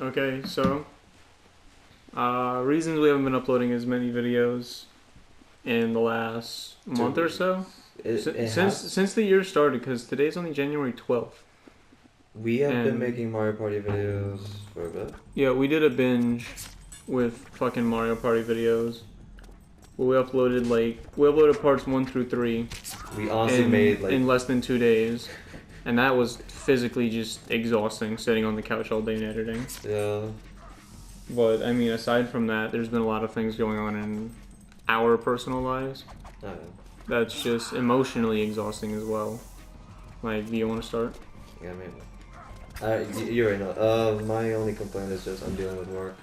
Okay, so reasons we haven't been uploading as many videos in the last month or so. Since the year started, because today's only January 12th. We have been making Mario Party videos for a bit. Yeah, we did a binge with fucking Mario Party videos. We uploaded parts 1 through 3. We honestly made in less than 2 days, and that was physically just exhausting, sitting on the couch all day and editing. Yeah. But I mean, aside from that, there's been a lot of things going on in our personal lives. Okay. That's just emotionally exhausting as well. Like, do you want to start? Yeah, maybe. You already know. My only complaint is just I'm dealing with work,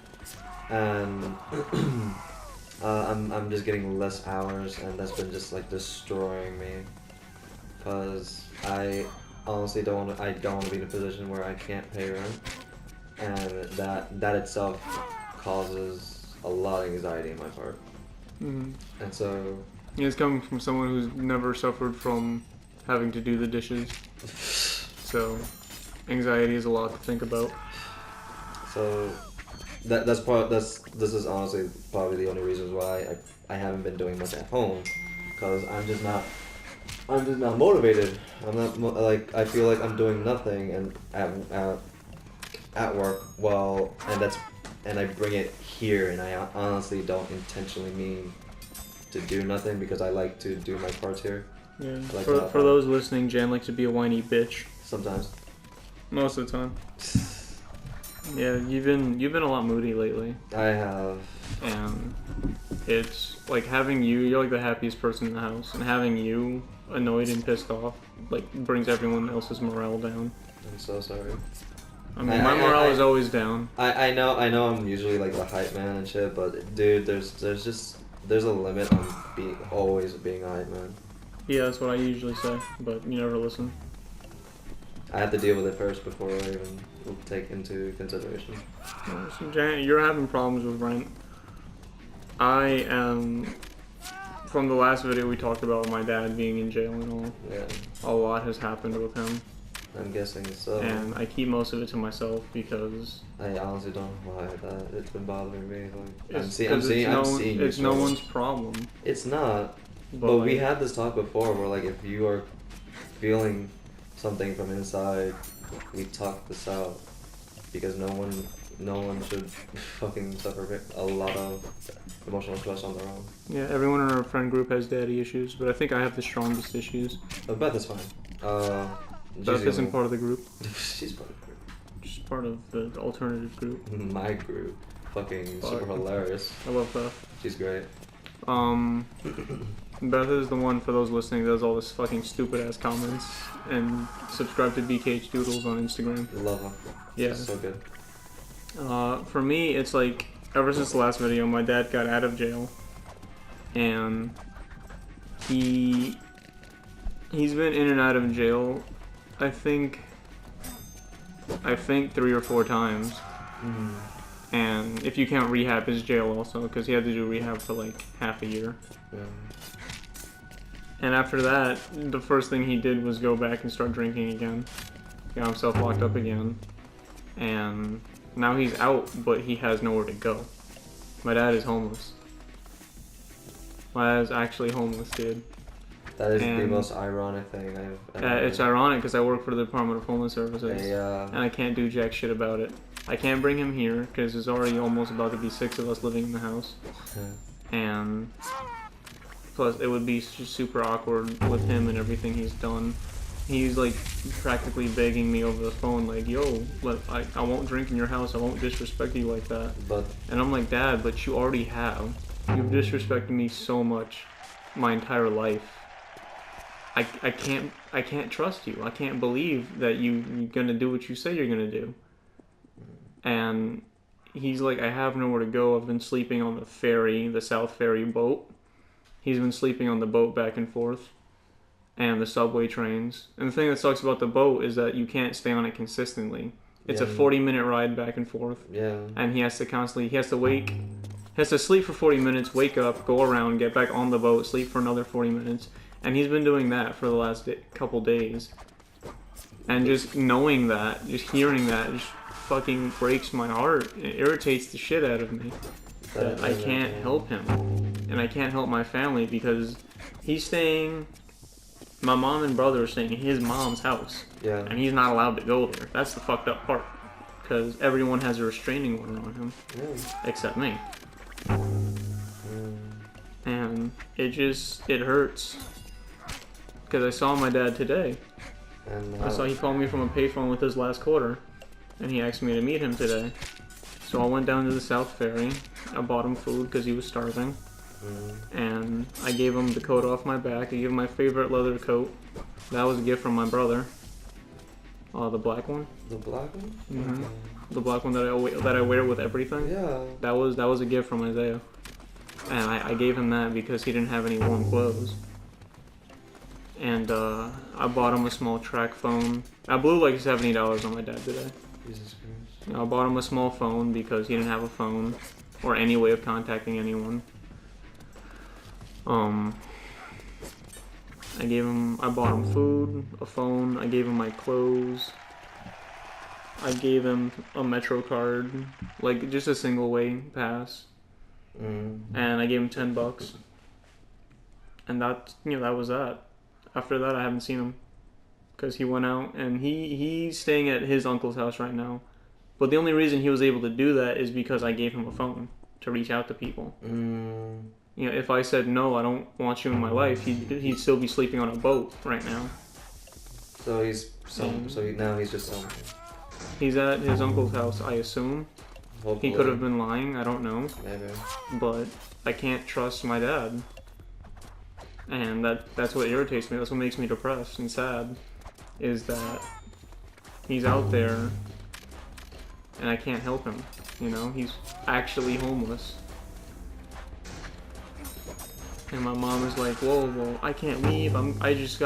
and I'm just getting less hours, and that's been just like destroying me. Cause I honestly don't want to be in a position where I can't pay rent, and that itself causes a lot of anxiety on my part. Mm-hmm. And so. Yeah, it's coming from someone who's never suffered from having to do the dishes. So, anxiety is a lot to think about. So, this is honestly probably the only reason why I haven't been doing much at home, because I'm just not motivated. I'm not I feel like I'm doing nothing and at work. Well, and I bring it here, and I honestly don't intentionally mean to do nothing because I like to do my parts here. Yeah. For those listening, Jan likes to be a whiny bitch. Sometimes. Most of the time. Yeah, you've been a lot moody lately. I have. And it's like having you're like the happiest person in the house, and having you annoyed and pissed off like brings everyone else's morale down. I'm so sorry. I mean, my morale is always down. I know I'm usually like the hype man and shit, but dude, there's a limit on always being a hype man. Yeah, that's what I usually say, but you never listen. I have to deal with it first before I even take into consideration. So Janet, you're having problems with rent. I am. From the last video we talked about my dad being in jail and all. Yeah. A lot has happened with him. I'm guessing so. And I keep most of it to myself because I honestly don't know why that it's been bothering me. Like, I'm seeing it's no one's problem. It's not. But like, we had this talk before where like if you are feeling something from inside, we talk this out, because no one should fucking suffer a lot of emotional stress on their own. Yeah, everyone in our friend group has daddy issues, but I think I have the strongest issues. But Beth is fine. Beth isn't part of the group. She's part of the group. She's part of the alternative group. My group. Fucking super hilarious. I love Beth. She's great. Beth is the one, for those listening, that does all this fucking stupid ass comments and subscribe to BKH Doodles on Instagram. Love her. Yeah. She's so good. For me, it's like, ever since the last video, my dad got out of jail, and he's been in and out of jail, I think 3 or 4 times. Mm. And if you count rehab, his jail also, because he had to do rehab for like half a year. Yeah. And after that, the first thing he did was go back and start drinking again. Got himself locked up again. And now he's out, but he has nowhere to go. My dad is homeless. My dad is actually homeless, dude. That is the most ironic thing I've ever heard. It's ironic because I work for the Department of Homeless Services. Yeah. And I can't do jack shit about it. I can't bring him here because there's already almost about to be 6 of us living in the house. And plus, it would be just super awkward with him and everything he's done. He's like practically begging me over the phone, like, yo, I won't drink in your house, I won't disrespect you like that. And I'm like, Dad, but you already have. You've disrespected me so much my entire life. I can't trust you. I can't believe that you're gonna do what you say you're gonna do. And he's like, I have nowhere to go. I've been sleeping on the ferry, the South Ferry boat. He's been sleeping on the boat back and forth. And the subway trains. And the thing that sucks about the boat is that you can't stay on it consistently. It's a 40-minute ride back and forth. Yeah. And he has to sleep for 40 minutes, wake up, go around, get back on the boat, sleep for another 40 minutes. And he's been doing that for the last couple days. And just knowing that, just hearing that, just fucking breaks my heart. It irritates the shit out of me that I can't help him. And I can't help my family because he's staying... My mom and brother are staying in his mom's house. Yeah. And he's not allowed to go there. That's the fucked up part. Because everyone has a restraining order on him. Yeah. Except me. And it hurts. Because I saw my dad today. And I saw he called me from a payphone with his last quarter. And he asked me to meet him today. So I went down to the South Ferry. I bought him food because he was starving. And I gave him the coat off my back. I gave him my favorite leather coat. That was a gift from my brother. The black one. The black one? Mm-hmm. The black one that I wear with everything. Yeah. That was a gift from Isaiah. And I gave him that because he didn't have any warm clothes. And I bought him a small track phone. I blew like $70 on my dad today. Jesus Christ. I bought him a small phone because he didn't have a phone or any way of contacting anyone. I bought him food, a phone, I gave him my clothes, I gave him a Metro card, like just a single way pass, and I gave him $10. And that was that. After that, I haven't seen him, because he went out, and he's staying at his uncle's house right now. But the only reason he was able to do that is because I gave him a phone to reach out to people. If I said no, I don't want you in my life, he'd still be sleeping on a boat right now. So now he's just something. He's at his uncle's house, I assume. Hopefully. He could have been lying, I don't know. Maybe. But I can't trust my dad. And that's what irritates me. That's what makes me depressed and sad. Is that he's out there and I can't help him. He's actually homeless. And my mom is like, whoa, I can't leave. I just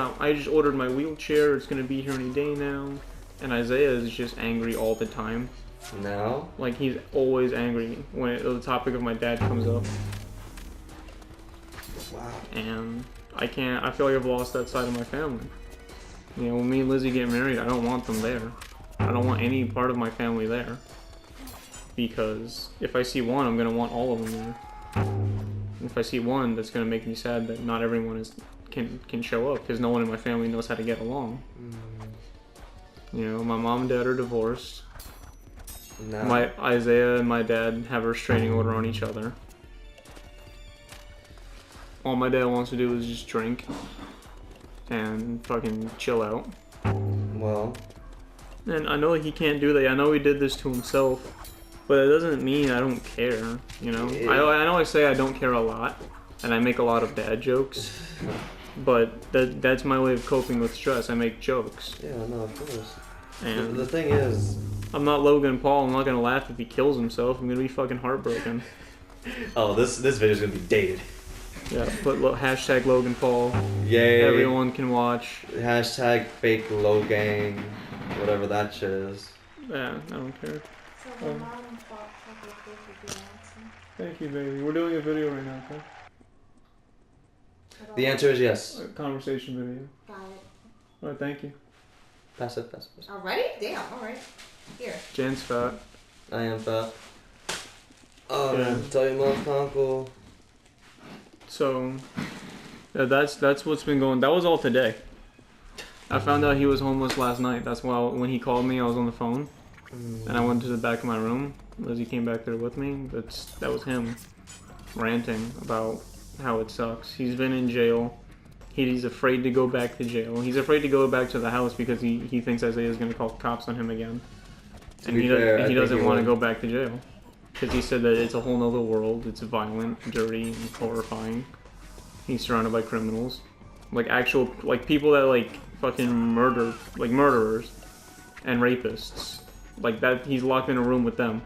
ordered my wheelchair. It's gonna be here any day now. And Isaiah is just angry all the time. Now? Like, he's always angry when the topic of my dad comes up. Wow. And I feel like I've lost that side of my family. When me and Lizzie get married, I don't want them there. I don't want any part of my family there. Because if I see one, I'm gonna want all of them there. And if I see one, that's gonna make me sad that not everyone can show up, because no one in my family knows how to get along. My mom and dad are divorced. No. My Isaiah and my dad have a restraining order on each other. All my dad wants to do is just drink and fucking chill out. Well. And I know he can't do that. I know he did this to himself. But it doesn't mean I don't care, I know I say I don't care a lot, and I make a lot of dad jokes, but that's my way of coping with stress. I make jokes. Yeah, no, of course. And the thing is... I'm not Logan Paul. I'm not going to laugh if he kills himself. I'm going to be fucking heartbroken. Oh, this video's going to be dated. Yeah, put hashtag Logan Paul. Yay. Everyone can watch. Hashtag fake Logang. Whatever that shit is. Yeah, I don't care. So the mom thought chocolate cake would be awesome. Thank you, baby. We're doing a video right now, okay? The answer is yes. A conversation video. Got it. Alright, thank you. Pass it. Already? Damn, alright. Here. Jen's fat. I am fat. Oh, Yeah. man. Tell your mom, uncle. So, yeah, that's what's been going. That was all today. I found out he was homeless last night. That's why when he called me, I was on the phone. And I went to the back of my room. Lizzie came back there with me. That was him ranting about how it sucks. He's been in jail. He's afraid to go back to jail. He's afraid to go back to the house because he thinks Isaiah's going to call cops on him again. And he doesn't want to go back to jail. Because he said that it's a whole nother world. It's violent, dirty, and horrifying. He's surrounded by criminals. Like people that fucking murder, like murderers and rapists. Like that, he's locked in a room with them.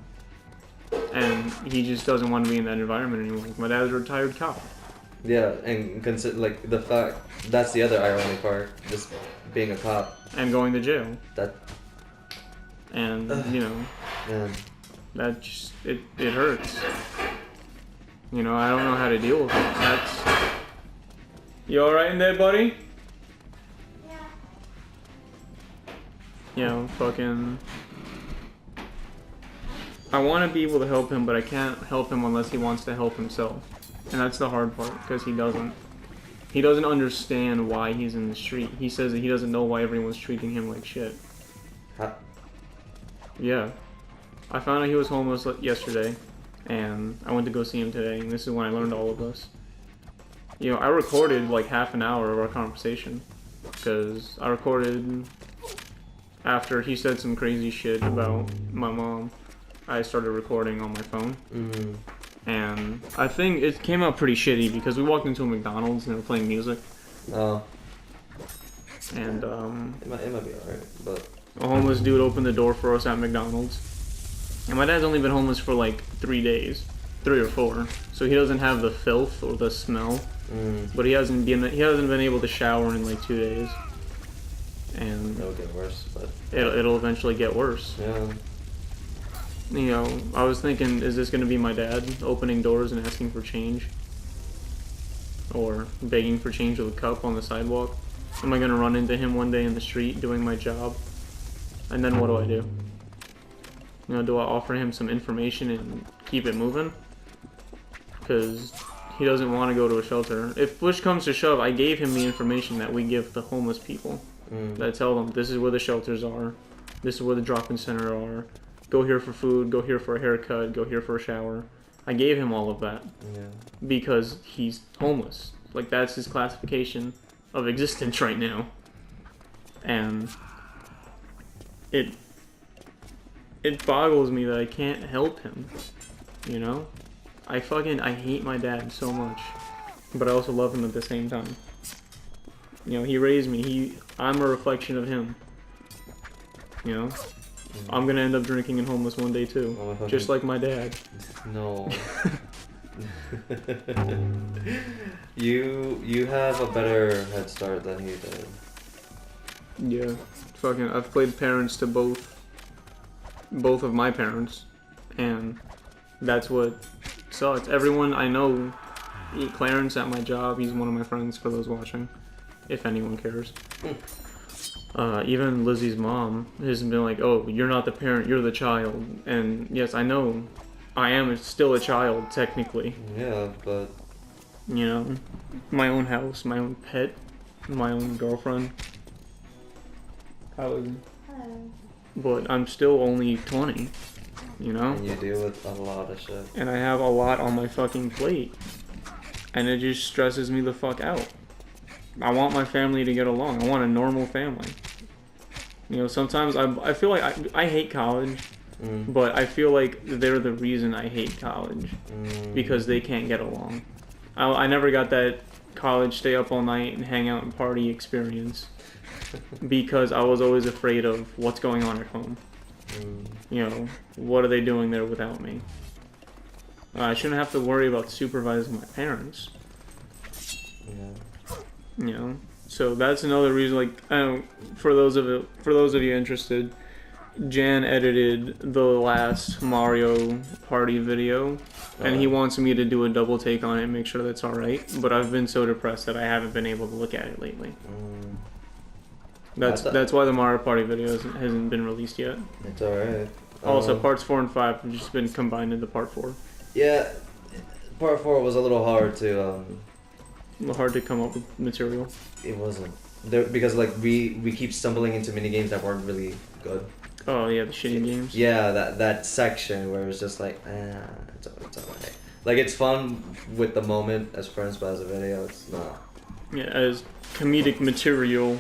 And he just doesn't want to be in that environment anymore. My dad's a retired cop. Yeah, and consider the fact that's the other ironic part, just being a cop And going to jail. And man. that just it hurts. I don't know how to deal with it. You alright in there, buddy? Yeah. Fucking I want to be able to help him, but I can't help him unless he wants to help himself. And that's the hard part, because he doesn't. He doesn't understand why he's in the street. He says that he doesn't know why everyone's treating him like shit. Huh? Yeah. I found out he was homeless yesterday, and I went to go see him today, and this is when I learned all of this. You know, I recorded like half an hour of our conversation, because I recorded after he said some crazy shit about my mom. I started recording on my phone. Mm-hmm. And I think it came out pretty shitty because we walked into a McDonald's and they were playing music. Oh. And It might be alright, but a homeless dude opened the door for us at McDonald's. And my dad's only been homeless for like 3 days, 3 or 4. So he doesn't have the filth or the smell. But he hasn't been able to shower in like 2 days. And it'll get worse, but it'll eventually get worse. yeah. You know, I was thinking, is this going to be my dad opening doors and asking for change? Or begging for change with a cup on the sidewalk? Am I going to run into him one day in the street doing my job? And then what do I do? You know, do I offer him some information and keep it moving? Because he doesn't want to go to a shelter. If push comes to shove, I gave him the information that we give the homeless people. That tell them, this is where the shelters are. This is where the drop-in center are. Go here for food, go here for a haircut, go here for a shower. I gave him all of that. Yeah. Because he's homeless. Like, that's his classification of existence right now. And it boggles me that I can't help him. You know? I hate my dad so much. But I also love him at the same time. You know, he raised me. I'm a reflection of him. You know? I'm gonna end up drinking and homeless one day too, just like my dad. No. You have a better head start than he did. Yeah, I've played parents to both of my parents, and that's what sucks. Everyone I know, Clarence at my job, he's one of my friends for those watching, if anyone cares. Even Lizzie's mom has been like, oh, you're not the parent, you're the child. And yes, I know I am still a child, technically. Yeah, but... You know, my own house, my own pet, my own girlfriend. Hello. But I'm still only 20, you know? And you deal with a lot of shit. And I have a lot on my fucking plate. And it just stresses me the fuck out. I want my family to get along. I want a normal family. You know, sometimes I feel like I hate college, but I feel like they're the reason I hate college, because they can't get along. I never got that college stay up all night and hang out and party experience, because I was always afraid of what's going on at home. You know, what are they doing there without me? I shouldn't have to worry about supervising my parents. Yeah. You know, so that's another reason. Like, for those of you interested, Jan edited the last Mario Party video, and he wants me to do a double take on it and make sure that's all right. But I've been so depressed that I haven't been able to look at it lately. That's why the Mario Party video hasn't been released yet. It's alright. Also, parts 4 and 5 have just been combined into part 4. Yeah, part 4 was a little hard to Hard to come up with material. It wasn't there because like we keep stumbling into mini games that weren't really good. Oh yeah, the shitty games. Yeah, that section where it's just like, it's alright. Like, it's fun with the moment as friends, but as a video, it's not. Yeah, as comedic material,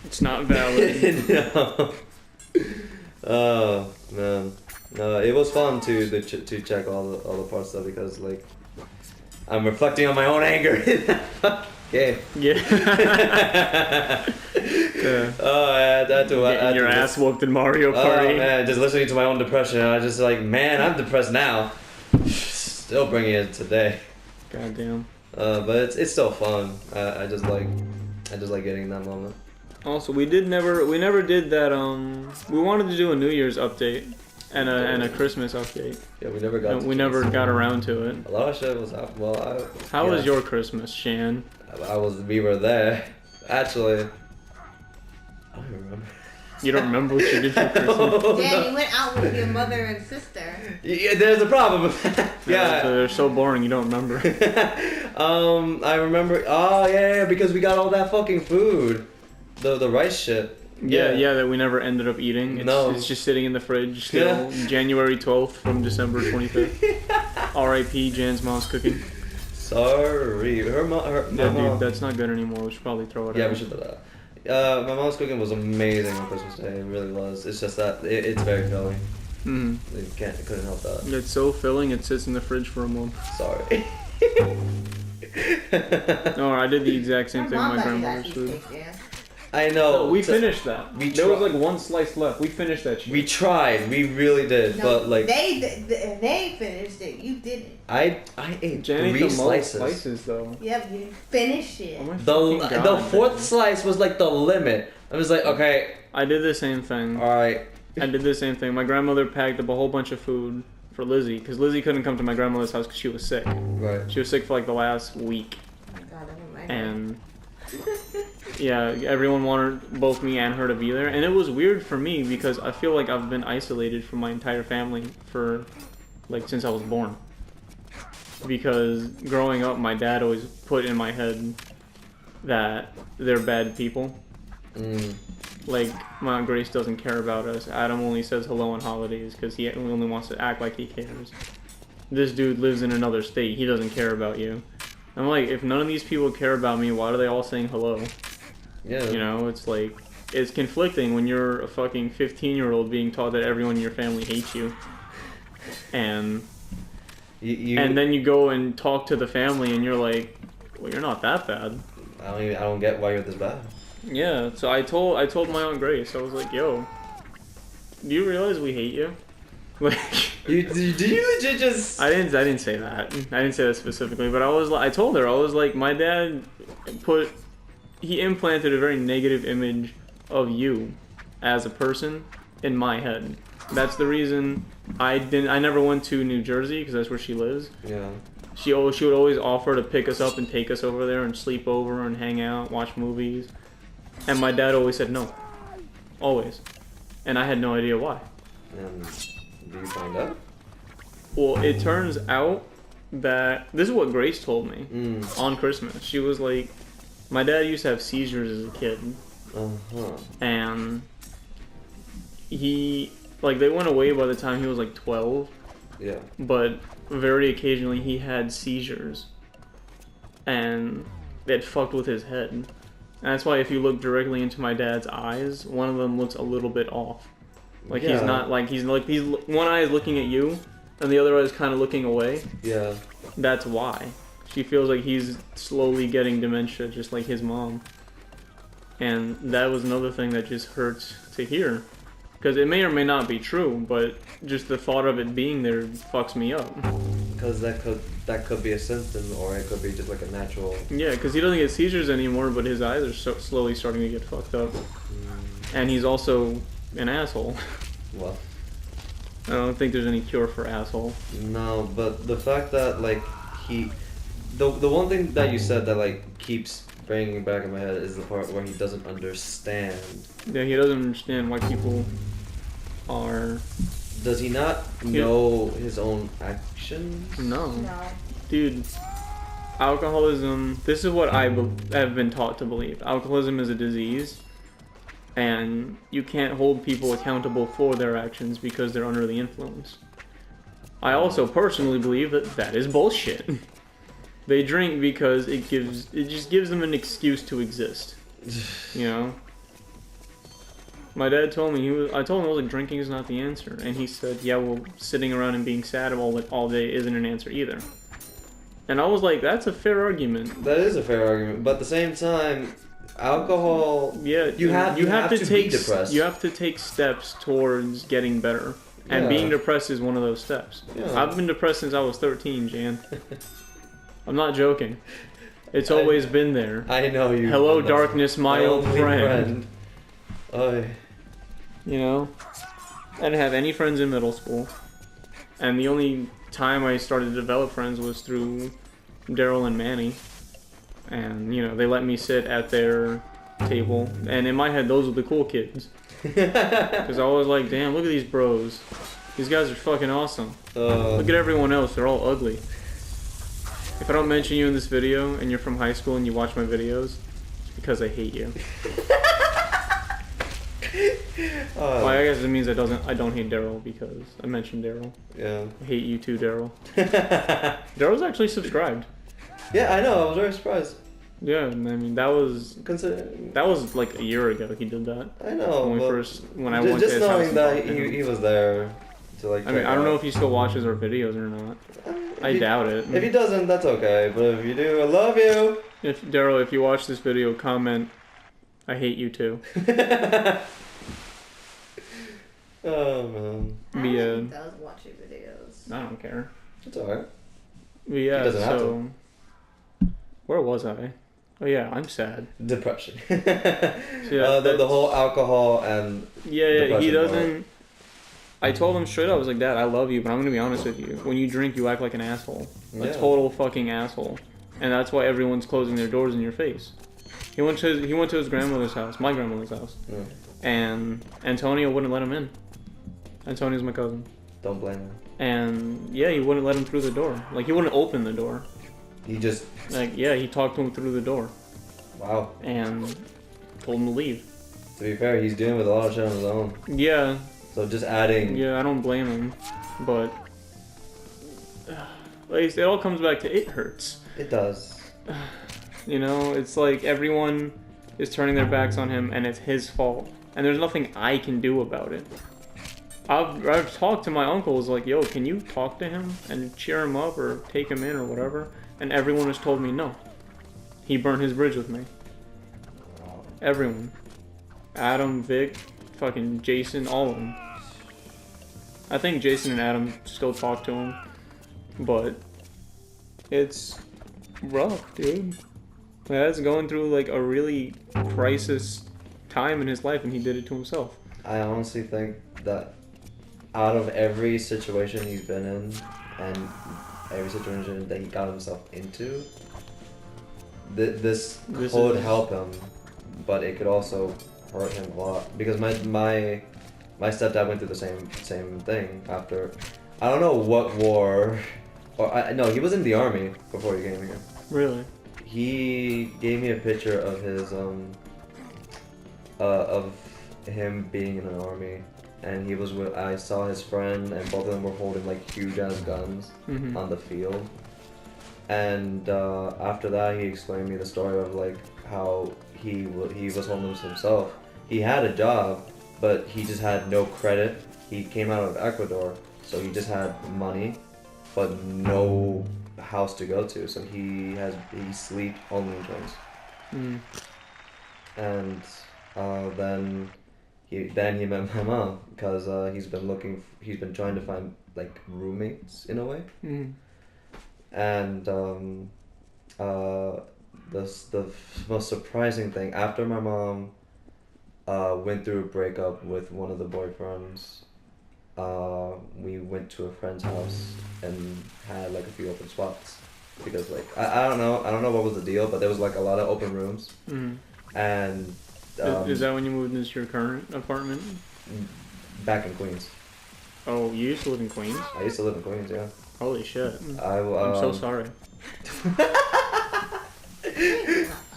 it's not valid. No. Oh man, no, it was fun to check all the parts though, because like I'm reflecting on my own anger in that game. Yeah. Oh, I had to getting your ass whooped in Mario Party. Oh man, just listening to my own depression, I was just like, man, I'm depressed now. Still bringing it today. Goddamn. But it's still fun. I just like getting that moment. Also, we never did that. We wanted to do a New Year's update and a Christmas update. Yeah, we never got. We never got around to it. A lot of shit was up. Well, how was your Christmas, Shan? We were there. Actually, I don't remember. You don't remember what you did for Christmas? Oh, Dan, no. you went out with your mother and sister. Yeah, there's a problem with that. Yeah, so Yeah. they're so boring you don't remember. I remember. Oh yeah, because we got all that fucking food, the rice shit. Yeah, that we never ended up eating. It's just sitting in the fridge still. Yeah. January 12th from December 25th. R.I.P. Jan's mom's cooking. Sorry, her mom. Yeah, dude, that's not good anymore. We should probably throw it out. Yeah, we should do that. My mom's cooking was amazing on Christmas Day. It really was. It's just that it's very filling. Mm. Couldn't help that. It's so filling it sits in the fridge for a month. Sorry. No, I did the exact same thing with my got you grandmother's that food. cheesecake, Dan. I know. We so- finished that. There was like one slice left. We finished that shit. We tried. We really did. No, but like, they finished it. You didn't. I ate Jan ate 3 the most slices. slices though. Yep, you didn't finish it. Oh my The fucking the God, 4th man. slice was like the limit. I was like, okay, I did the same thing. all right. I did the same thing. My grandmother packed up a whole bunch of food for Lizzie because Lizzie couldn't come to my grandmother's house because she was sick. Right. She was sick for like the last week, Oh my God, I remember. and yeah, everyone wanted both me and her to be there, and it was weird for me because I feel like I've been isolated from my entire family for like since I was born. Because growing up, my dad always put in my head that they're bad people. Mm. Like, my Aunt Grace doesn't care about us. Adam only says hello on holidays because he only wants to act like he cares. This dude lives in another state. He doesn't care about you. I'm like, if none of these people care about me, why are they all saying hello? Yeah. You know, it's like, it's conflicting when you're a fucking 15-year-old being taught that everyone in your family hates you. And and then you go and talk to the family and you're like, well, you're not that bad. I don't get why you're this bad. Yeah, so I told my Aunt Grace, I was like, yo, do you realize we hate you? Like, Do you legit just? I didn't say that. I didn't say that specifically, but I told her, I was like, my dad he implanted a very negative image of you as a person in my head. That's the reason I never went to New Jersey because that's where she lives. Yeah. She would always offer to pick us up and take us over there and sleep over and hang out, watch movies. And my dad always said no. Always. And I had no idea why. And do you find out? Well, it turns out that this is what Grace told me Mm. on Christmas. She was like, my dad used to have seizures as a kid. Uh-huh. And they went away by the time he was like 12. Yeah. But very occasionally he had seizures. And it fucked with his head. And that's why if you look directly into my dad's eyes, one of them looks a little bit off. Like Yeah. he's not like he's one eye is looking at you and the other eye is kind of looking away. Yeah. That's why. She feels like he's slowly getting dementia just like his mom. And that was another thing that just hurts to hear. Because it may or may not be true, but just the thought of it being there fucks me up. Because that could be a symptom, or it could be just like a natural. Yeah, because he doesn't get seizures anymore, but his eyes are slowly starting to get fucked up. And he's also an asshole. Well. I don't think there's any cure for asshole. No, but the fact that like the one thing that you said that like keeps bringing back in my head is the part where he doesn't understand. Yeah, he doesn't understand why people are... Does he not know his own actions? No. No. Dude, alcoholism, this is what I have been taught to believe. Alcoholism is a disease, and you can't hold people accountable for their actions because they're under the influence. I also personally believe that that is bullshit. They drink because it just gives them an excuse to exist. You know? My dad told me, I told him I was like, drinking is not the answer. And he said, yeah, well, sitting around and being sad all day isn't an answer either. And I was like, that's a fair argument. That is a fair argument, but at the same time, alcohol. Yeah, you have to be depressed. You have to take steps towards getting better. And Yeah. being depressed is one of those steps. Yeah. I've been depressed since I was 13, Jan. I'm not joking. It's always been there. I know you. Hello, darkness, my old only friend. Oy. You know? I didn't have any friends in middle school. And the only time I started to develop friends was through Daryl and Manny. And, you know, they let me sit at their table. And in my head, those were the cool kids. Because I was like, damn, look at these bros. These guys are fucking awesome. Look at everyone else, they're all ugly. If I don't mention you in this video and you're from high school and you watch my videos, it's because I hate you. Well, I guess it means I don't hate Daryl because I mentioned Daryl. Yeah. I hate you too, Daryl. Daryl's actually subscribed. Yeah, I know. I was very surprised. Yeah, I mean that was like a year ago he did that. I know. When I went to his house. Just knowing that he was there to like. I mean, I don't know if he still watches our videos or not. I doubt it. If he doesn't, that's okay. But if you do, I love you. Daryl, if you watch this video, comment, I hate you too. Oh man. He does watch your videos. I don't care. It's alright. Yeah, he doesn't have to. Where was I? Oh yeah, I'm sad. Depression. So yeah, the whole alcohol and. Yeah, he doesn't. I told him straight up, I was like, Dad, I love you, but I'm gonna be honest with you. When you drink, you act like an asshole. A total fucking asshole. And that's why everyone's closing their doors in your face. He went to his grandmother's house, my grandmother's house. Yeah. And Antonio wouldn't let him in. Antonio's my cousin. Don't blame him. And yeah, he wouldn't let him through the door. Like, he wouldn't open the door. He just... Like, yeah, he talked to him through the door. Wow. And told him to leave. To be fair, he's dealing with a lot of shit on his own. Yeah. So just adding... Yeah, I don't blame him. But... Like, it all comes back to it hurts. It does. You know, it's like everyone is turning their backs on him and it's his fault. And there's nothing I can do about it. I've talked to my uncles like, yo, can you talk to him and cheer him up or take him in or whatever? And everyone has told me no. He burned his bridge with me. Everyone. Adam, Vic, fucking Jason, all of them. I think Jason and Adam still talk to him. But it's rough, dude. That's going through like a really crisis time in his life and he did it to himself. I honestly think that out of every situation he's been in and every situation that he got himself into, this could help him, but it could also hurt him a lot. Because my stepdad went through the same thing after, I don't know what war, or no, he was in the army before he came here. Really? He gave me a picture of his of him being in an army. And he was with, I saw his friend, and both of them were holding like huge ass guns on the field. And after that, he explained me the story of like how he was homeless himself. He had a job, but he just had no credit. He came out of Ecuador, so he just had money, but no house to go to. So he sleeps only in trains. And then he met my mom because he's been trying to find like roommates in a way. And the most surprising thing, after my mom went through a breakup with one of the boyfriends, we went to a friend's house and had like a few open spots because like I don't know what was the deal, but there was like a lot of open rooms. And is that when you moved into your current apartment? Back in Queens. Oh, you used to live in Queens? I used to live in Queens, yeah. Holy shit. I'm so sorry.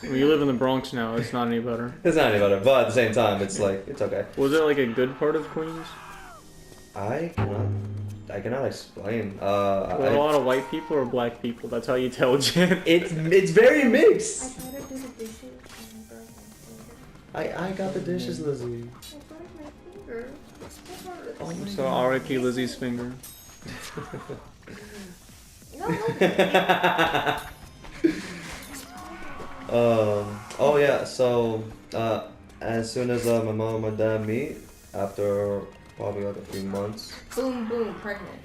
Well, you live in the Bronx now, it's not any better. It's not any better, but at the same time, it's like, it's okay. Was it like a good part of Queens? I cannot explain. Were there a lot of white people or black people? That's how you tell, Jen. It's very mixed. I tried to do the dishes and I broke my finger. I got the dishes, Lizzie. I broke my finger. Oh my So R.I.P. Lizzie's finger. Oh yeah, so as soon as my mom and my dad meet, after probably like a few months. Boom, boom, pregnant.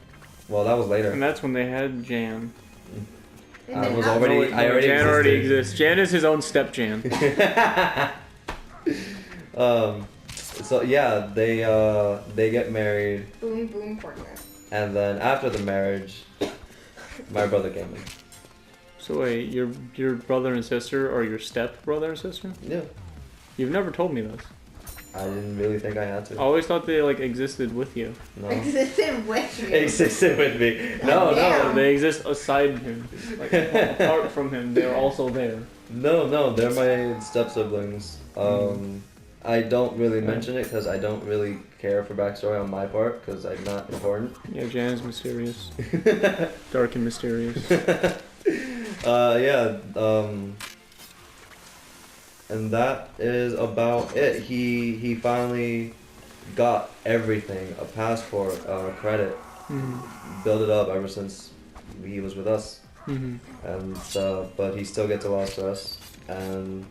Well, that was later. And that's when they had Jan. I already Jan already exists. Jan is his own step Jan. So yeah, they get married. Boom, boom, pregnant. And then after the marriage, my brother came in. So wait, your brother and sister are your step brother and sister? Yeah. You've never told me this. I didn't really think I had to. I always thought they like existed with you. No. Existed with you. Existed with me. No, Damn. They exist aside him, like apart from him. They're also there. No, they're my step siblings. I don't really mention it because I don't really care for backstory on my part because I'm not important. Yeah, Jan's mysterious, dark and mysterious. And that is about it. He finally got everything, a passport, credit, built it up ever since he was with us. And but he still gets a lot of stress, and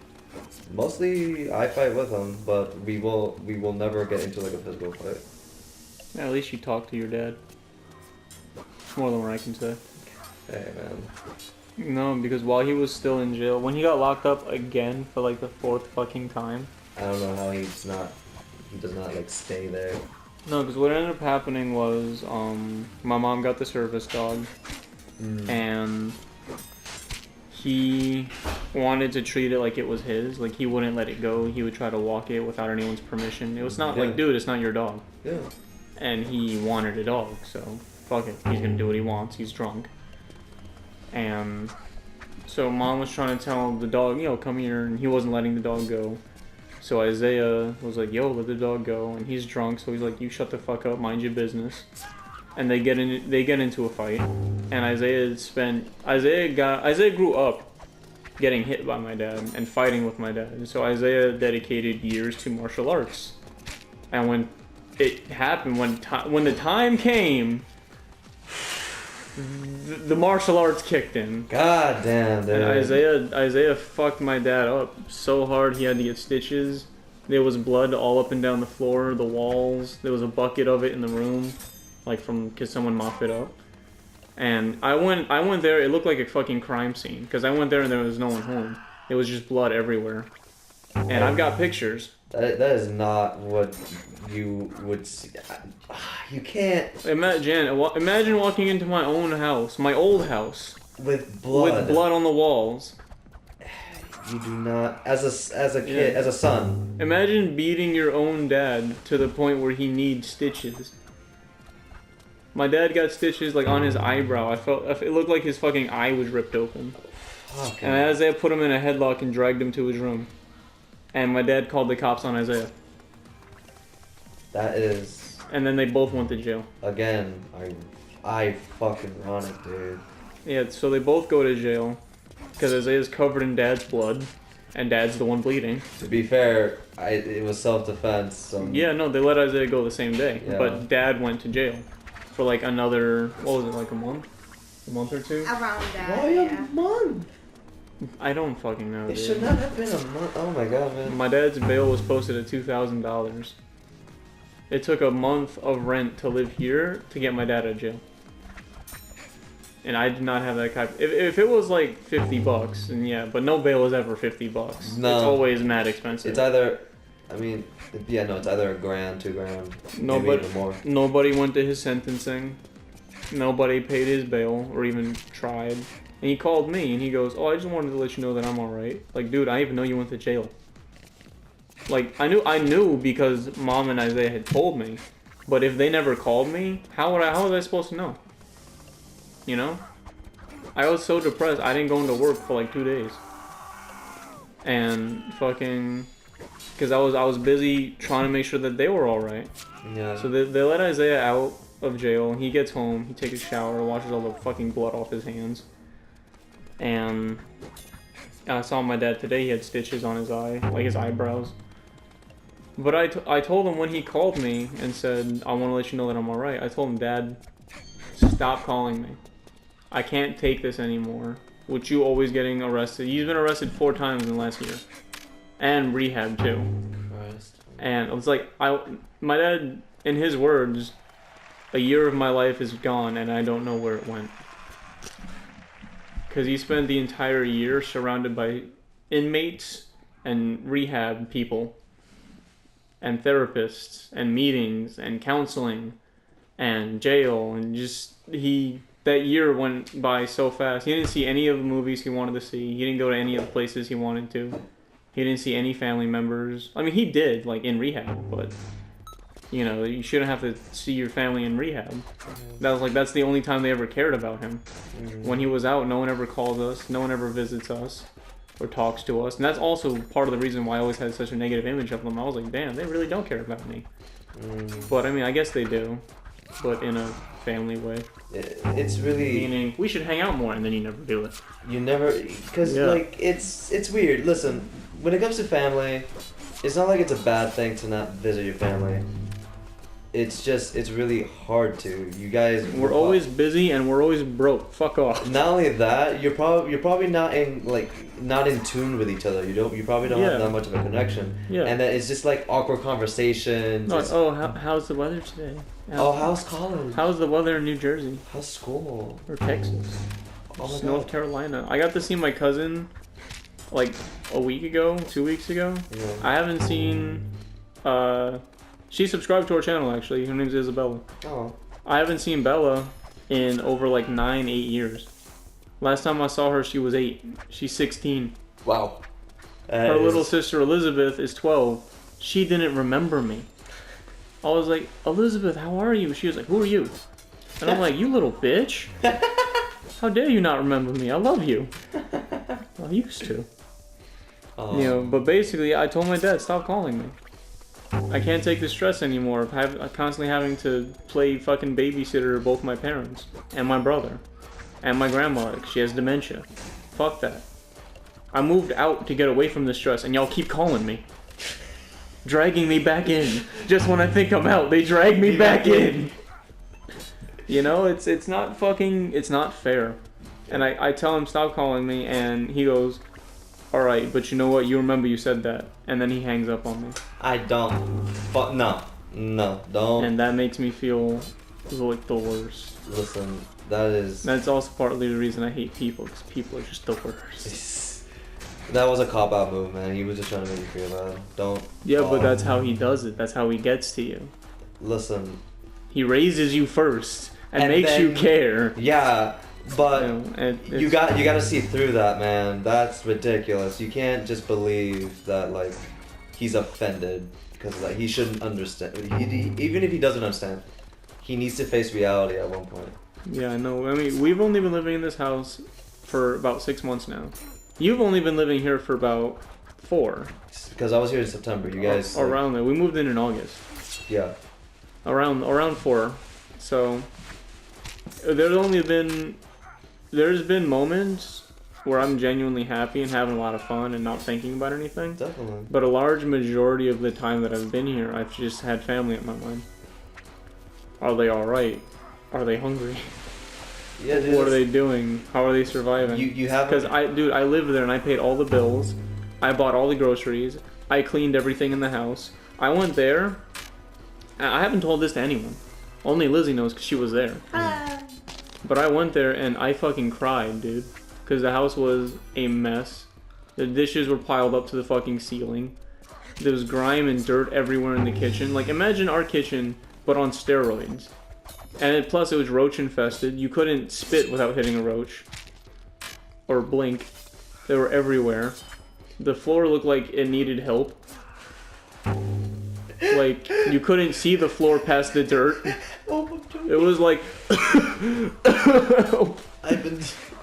mostly I fight with him, but we will never get into like a physical fight. Yeah, at least you talk to your dad. More than what I can say. Hey man. No, because while he was still in jail, when he got locked up again for like the 4th fucking time. I don't know how he does not like stay there. No, because what ended up happening was, my mom got the service dog, and he wanted to treat it like it was his. Like, he wouldn't let it go. He would try to walk it without anyone's permission. It was not like, dude, it's not your dog. Yeah. And he wanted a dog, so fuck it. He's gonna do what he wants. He's drunk. And so mom was trying to tell the dog, come here, and he wasn't letting the dog go. So Isaiah was like, yo, let the dog go, and he's drunk, so he's like, you shut the fuck up, mind your business. And they get into a fight, and Isaiah grew up getting hit by my dad and fighting with my dad. So Isaiah dedicated years to martial arts. And when it happened, when the time came, the martial arts kicked in. God damn, dude. And Isaiah fucked my dad up so hard he had to get stitches. There was blood all up and down the floor, the walls. There was a bucket of it in the room, like because someone mopped it up. And I went there. It looked like a fucking crime scene because I went there and there was no one home. It was just blood everywhere. And I've got pictures. That is not what you would see. You can't. Imagine walking into my own house, my old house, with blood on the walls. You do not, as a kid, as a son. Imagine beating your own dad to the point where he needs stitches. My dad got stitches like on his eyebrow. It looked like his fucking eye was ripped open. Fuck. And Isaiah put him in a headlock and dragged him to his room. And my dad called the cops on Isaiah. That is. And then they both went to jail. Again, I fucking run it, dude. Yeah, so they both go to jail because Isaiah's covered in dad's blood, and dad's the one bleeding. To be fair, it was self-defense. Yeah, no, they let Isaiah go the same day, but dad went to jail for like another, what was it, like a month or two? Around that. Why a month? I don't fucking know. It dude. should not have been a month. Oh my god, man. My dad's bail was posted at $2,000. It took a month of rent to live here to get my dad out of jail. And I did not have that kind of... If it was like $50, then yeah, but no bail is ever $50. No. It's always mad expensive. It's either... it's either $1,000, $2,000, maybe even more. Nobody went to his sentencing. Nobody paid his bail or even tried. And he called me and he goes, oh, I just wanted to let you know that I'm alright. Like, dude, I even know you went to jail. Like, I knew because Mom and Isaiah had told me. But if they never called me, how was I supposed to know? You know? I was so depressed, I didn't go into work for like 2 days. And fucking... Because I was busy trying to make sure that they were alright. Yeah. So they let Isaiah out of jail. He gets home, he takes a shower, washes all the fucking blood off his hands. And I saw my dad today, he had stitches on his eye, like his eyebrows. But I told him when he called me and said, I want to let you know that I'm alright, I told him, Dad, stop calling me. I can't take this anymore. With you always getting arrested. He's been arrested 4 times in the last year. And rehab too. Christ. And it was like, my dad, in his words, a year of my life is gone and I don't know where it went. Because he spent the entire year surrounded by inmates and rehab people and therapists and meetings and counseling and jail and just that year went by so fast. He didn't see any of the movies he wanted to see. He didn't go to any of the places he wanted to. He didn't see any family members. I mean, he did, like, in rehab, but, you know, you shouldn't have to see your family in rehab. That's the only time they ever cared about him. When he was out, no one ever calls us, no one ever visits us or talks to us. And that's also part of the reason why I always had such a negative image of them. I was like, damn, they really don't care about me. But, I mean, I guess they do, but in a family way. It's really... Meaning, we should hang out more, and then you never do it. You never... Because, like, it's weird. Listen, when it comes to family, it's not like it's a bad thing to not visit your family. It's just, it's really hard to. You guys... We're always busy, and we're always broke. Fuck off. Not only that, you're probably not in tune with each other. You probably don't have that much of a connection. Yeah. And then it's just like awkward conversations. Like, how's the weather today? How's college? How's the weather in New Jersey? How's school? Or Texas? Oh my North God. Carolina. I got to see my cousin like a week ago, 2 weeks ago. Yeah. I haven't seen. She subscribed to our channel actually. Her name's Isabella. Oh. I haven't seen Bella in over like 8 years. Last time I saw her, she was 8. She's 16. Wow. Her little sister Elizabeth is 12. She didn't remember me. I was like, Elizabeth, how are you? She was like, who are you? And I'm like, you little bitch. How dare you not remember me? I love you. Well, I used to. Oh. You know, but basically, I told my dad, stop calling me. I can't take the stress anymore of constantly having to play fucking babysitter to both my parents and my brother and my grandma. She has dementia. Fuck that. I moved out to get away from the stress, and y'all keep calling me. Dragging me back in. Just when I think I'm out, they drag me back in. You know, it's not fair. And I tell him stop calling me, and he goes, alright, but you know what, you remember you said that. And then he hangs up on me. I don't. No, don't. And that makes me feel like the worst. Listen, that's also partly the reason I hate people, because people are just the worst. That was a cop-out move, man. He was just trying to make you feel bad. Don't. Yeah, but that's how he does it. That's how he gets to you. Listen. He raises you first and makes then, you care. Yeah, but you know, you got to see through that, man. That's ridiculous. You can't just believe that like he's offended because like he shouldn't understand. Even if he doesn't understand, he needs to face reality at one point. Yeah, I know. I mean, we've only been living in this house for about 6 months now. You've only been living here for about 4. Because I was here in September. You guys around there. We moved in August. Yeah. Around 4. So there's been moments where I'm genuinely happy and having a lot of fun and not thinking about anything. Definitely. But a large majority of the time that I've been here, I've just had family at my mind. Are they all right? Are they hungry? Yeah, dude, what are they doing? How are they surviving? You have because I lived there and I paid all the bills. I bought all the groceries. I cleaned everything in the house. I went there. I haven't told this to anyone. Only Lizzie knows because she was there. But I went there and I fucking cried, dude. Because the house was a mess. The dishes were piled up to the fucking ceiling. There was grime and dirt everywhere in the kitchen. Like, imagine our kitchen, but on steroids. And plus, it was roach infested. You couldn't spit without hitting a roach. Or blink. They were everywhere. The floor looked like it needed help. Like, you couldn't see the floor past the dirt. It was like... I've been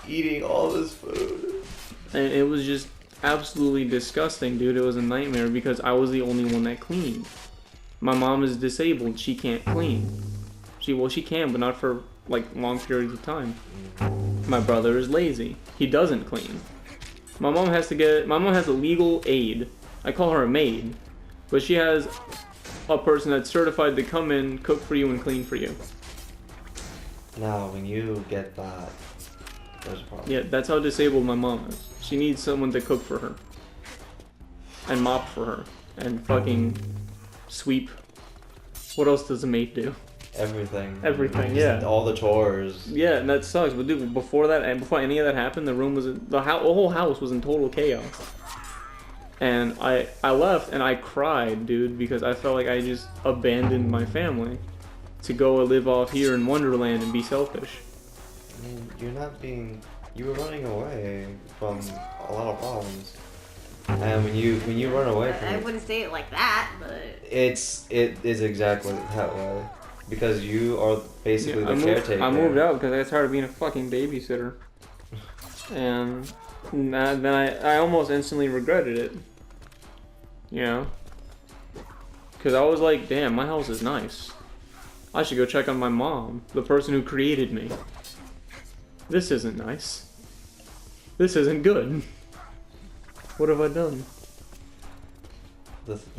eating all this food. And it was just absolutely disgusting, dude. It was a nightmare because I was the only one that cleaned. My mom is disabled. She can't clean. She can, but not for, like, long periods of time. My brother is lazy. He doesn't clean. My mom has a legal aid. I call her a maid. But she has a person that's certified to come in, cook for you, and clean for you. Now, when you get that, there's a problem. Yeah, that's how disabled my mom is. She needs someone to cook for her. And mop for her. And fucking sweep. What else does a maid do? Everything. Everything, yeah. All the chores. Yeah, and that sucks. But dude, before any of that happened, the whole house was in total chaos. And I left and I cried, dude, because I felt like I just abandoned my family to go live off here in Wonderland and be selfish. I mean, you were running away from a lot of problems. And when you run away from I it, wouldn't say it like that, but it is exactly that way. Because you are basically the caretaker. I moved out because I got tired of being a fucking babysitter. And then I almost instantly regretted it. You know? Because I was like, damn, my house is nice. I should go check on my mom, the person who created me. This isn't nice. This isn't good. What have I done?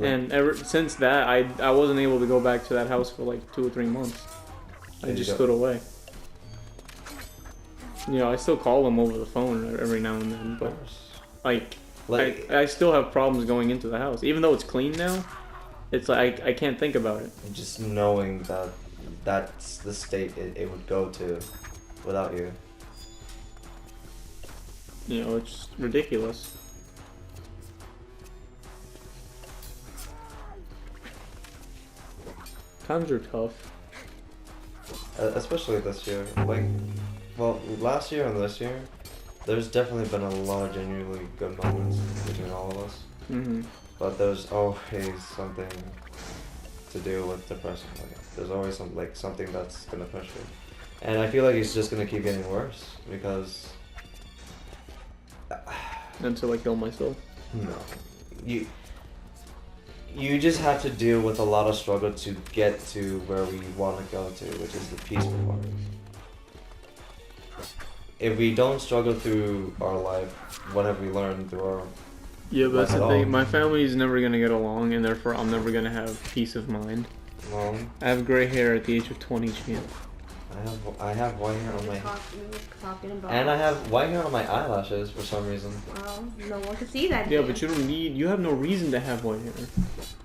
And ever since that, I wasn't able to go back to that house for like 2 or 3 months. I just stood away. You know, I still call them over the phone every now and then, but like I still have problems going into the house. Even though it's clean now, it's like I can't think about it. Just knowing that that's the state it would go to without you. You know, it's ridiculous. Times are tough. Especially this year. Like, well, last year and this year, there's definitely been a lot of genuinely good moments between all of us. Mm-hmm. But there's always something to do with depression. Like, there's always something that's gonna push you. And I feel like it's just gonna keep getting worse because. Until I kill myself. No. You just have to deal with a lot of struggle to get to where we want to go to, which is the peaceful part. If we don't struggle through our life, what have we learned through our Yeah, but that's life the at thing. all? My family is never gonna get along, and therefore I'm never gonna have peace of mind. Well, I have gray hair at the age of 20, champ. I have white hair on we my were talking about. and I have white hair on my eyelashes for some reason. Well, no one can see that. Yeah, dude. but you have no reason to have white hair.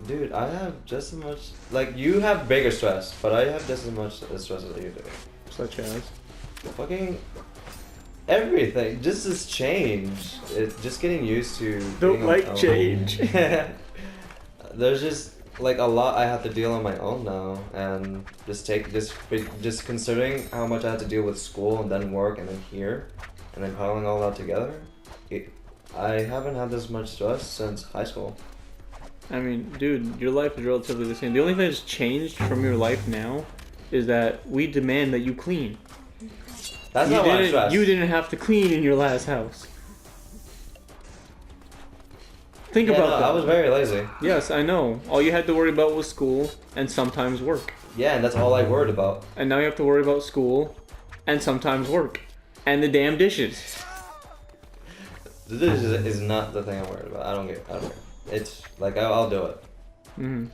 Dude, I have just as much. Like, you have bigger stress, but I have just as much stress as you do. Such as? Fucking everything. Just this change. Just getting used to. Don't being on like my own. change. There's just like a lot I have to deal on my own now, and just considering how much I have to deal with school and then work and then here, and then piling all that together. I haven't had this much stress since high school. I mean, dude, your life is relatively the same. The only thing that's changed from your life now is that we demand that you clean. That's not why I'm stressed. You didn't have to clean in your last house. Think about that. I was very lazy. Yes, I know. All you had to worry about was school and sometimes work. Yeah, and that's all I worried about. And now you have to worry about school and sometimes work. And the damn dishes. The dishes is not the thing I'm worried about. I don't care. It's like I'll do it. Mm-hmm.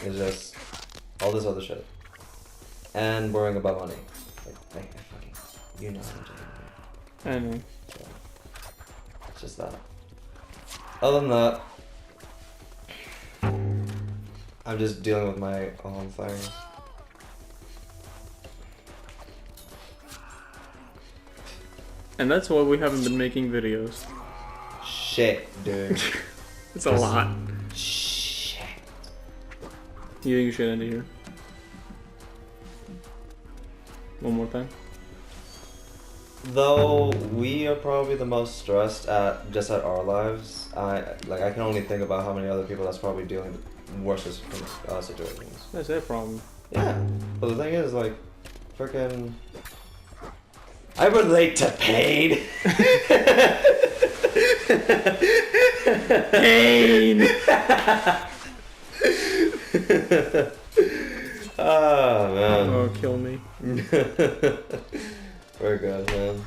It's just all this other shit. And worrying about money. Like fucking, you know how much I need. I know. So, it's just that. Other than that, I'm just dealing with my own things. And that's why we haven't been making videos. Shit, dude. It's a lot. Shit. You think you should end it here? One more time? Though we are probably the most stressed at our lives, I can only think about how many other people that's probably dealing with worse situations. That's their problem. Yeah, but the thing is, like, freaking, I relate to pain. Pain! Oh man. Oh, kill me. Very good, man.